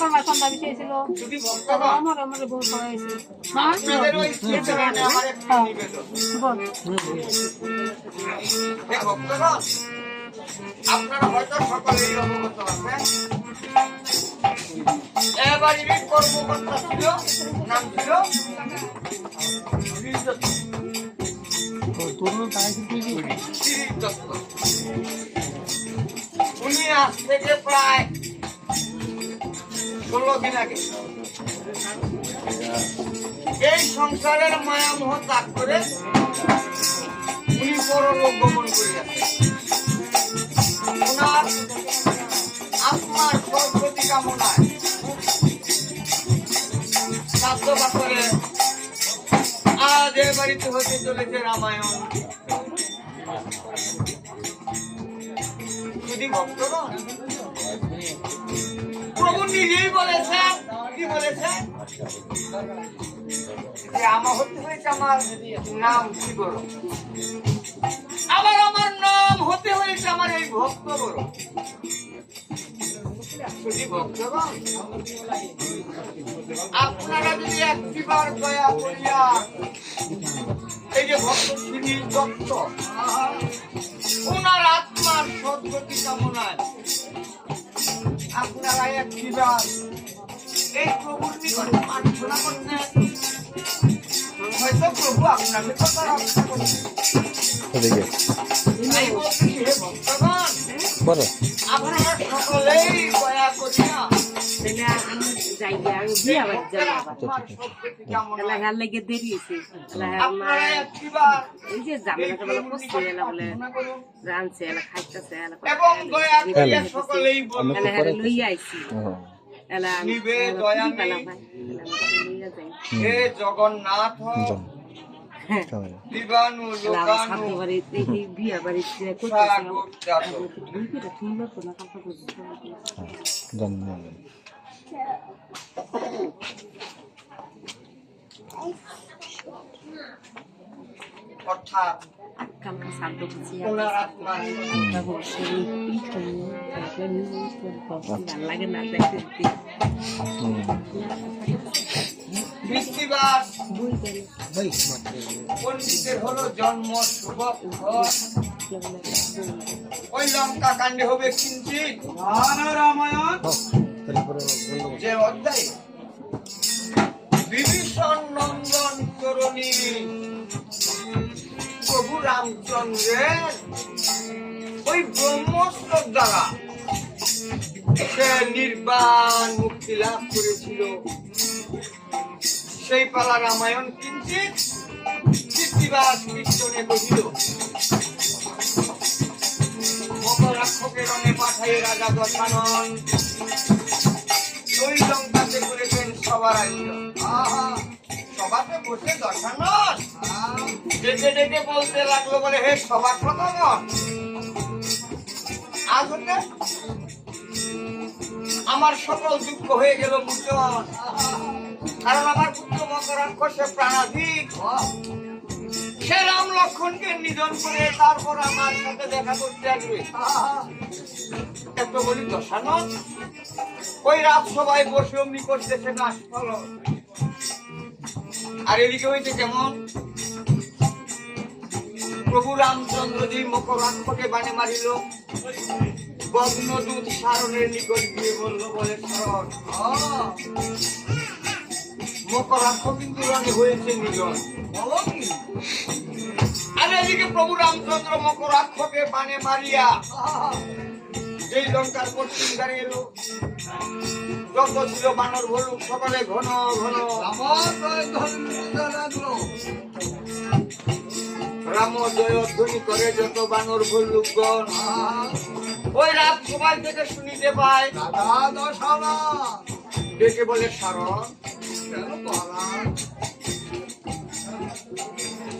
আমার সন্ধ্যা বিষয় আমার আমার বহু হয়েছে আপনারা হয়তো সকলেই অবগত আছেন এবারই কর্মকর্তা ছিল নাম ছিল উনি আজ থেকে প্রায় 16 দিন আগে এই সংসারের মায়ামোহ ত্যাগ করে উনি পরলোক গমন করিয়াছেন। ওনার আত্মার সদ্গতি কামনায় শ্রাদ্ধ পাথরে আজ এ বাড়িতে হতে চলেছে রামায়ণ। যদি ভক্তগণ প্রভু নিজেই বলেছেন, কি বলেছেন যে আমার হতে হয়েছে আমার নাম কি বড়, আবার আমার নাম হতে হয়েছে আমার এই ভক্ত বড়। যদি ভক্তগণ আপনারা যদি একটিবার দয়া করিয়া এই যে ভক্ত শিবির দত্ত ওনার আত্মার সদ্গতি কামনায় আপনারা একটিবার এই প্রভুর নিকটে প্রার্থনা করতেন, হয়তো প্রভু আপনাকে তো তারা রক্ষা করবেন। তাই বলছি হে ভক্তগণ আপনারা সকলেই দয়া করিয়া জগন্নাথ দিবানু লোকানু অর্থাৎ ওনার আত্মা বৃষ্টিবাস পণ্ডিতের হলো জন্ম শুভ ওই লঙ্কা কাণ্ডে হবে কিঞ্চিত রামায়ণ যে অধ্যায় বিভীষণ নন্দন তরুণী প্রভু রামচন্দ্রের ওই ব্রহ্মস্ত্র দ্বারা সে নির্বাণ মুক্তি লাভ করেছিল, সেই পালা রামায়ণ কিঞ্চিত কীর্তিবাস কীর্তনে কহিল। মকরাক্ষকে রণে পাঠাই রাজা দশানন ওই লঙ্কাতে করেছেন সবার আয়োজন। সভাতে বসে দশানন ডেকে ডেকে বলতে লাগলো বলে হে সভা সভাগণ, আজ হতে আমার সকল দুঃখ হয়ে গেল মোচন, কারণ আমার পুত্র মকরাক্ষসে প্রাণাধিক সে রাম লক্ষ্মণকে নিধন করে তারপর আমার সাথে দেখা করতে আসবে। একটু বলি দশানন ওই রাজসভায় বসে অমনি করতেছে না ফলন, আর এদিকে হইতে কেমন প্রভু রামচন্দ্রজি মকরাক্ষকে বাণে মারিল। বগ্নদূত সারণের নিকট গিয়ে বলল বলে সারণ মকরাক্ষ কিন্তু রণে হয়েছে নিধন। আর এদিকে প্রভু রামচন্দ্র মকরাক্ষকে বাণে মারিয়া যেই লঙ্কার পশ্চিম দ্বারে এলো, যত ছিল বানর ভলুক সকলে ঘন ঘন রাম জয় ধ্বনি করে যত বানর ভল্লুকগণ ওই রাত সবাই থেকে শুনিতে পায় ডেকে বলে সারণ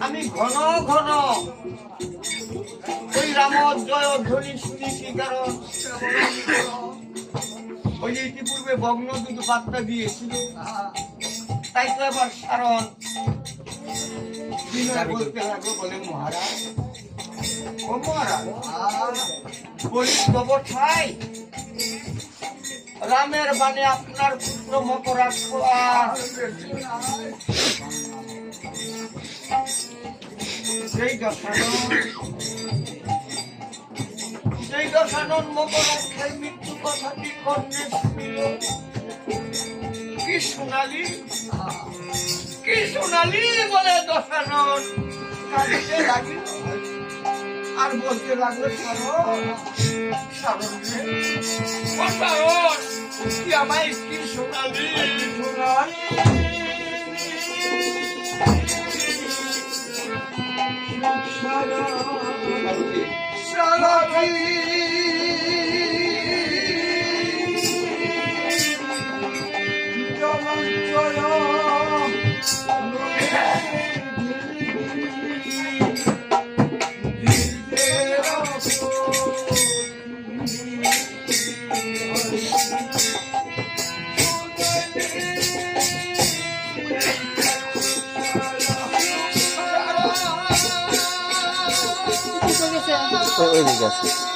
আমি ঘন ঘন ওই রাম জয় ধ্বনি শুনেছি, কারণ ওই যে ইতিপূর্বে বগ্নদূত বার্তা দিয়েছিল, তাই তো এবার সারণ বলতে লাগলো বলে মহারাজ ও মহারাজ বলি তব ঠাই রামের বাণী আপনার পুত্র মকরাক্ষ সেই দশানন মকরাক্ষের মৃত্যু কথাটি কর্ণে শুনিল। কি সোনালি বলে দশানন কাঁদিতে লাগিল আর বলতে লাগলো সারণ কি আমায় কি সোনালি ওইদিকে আছে।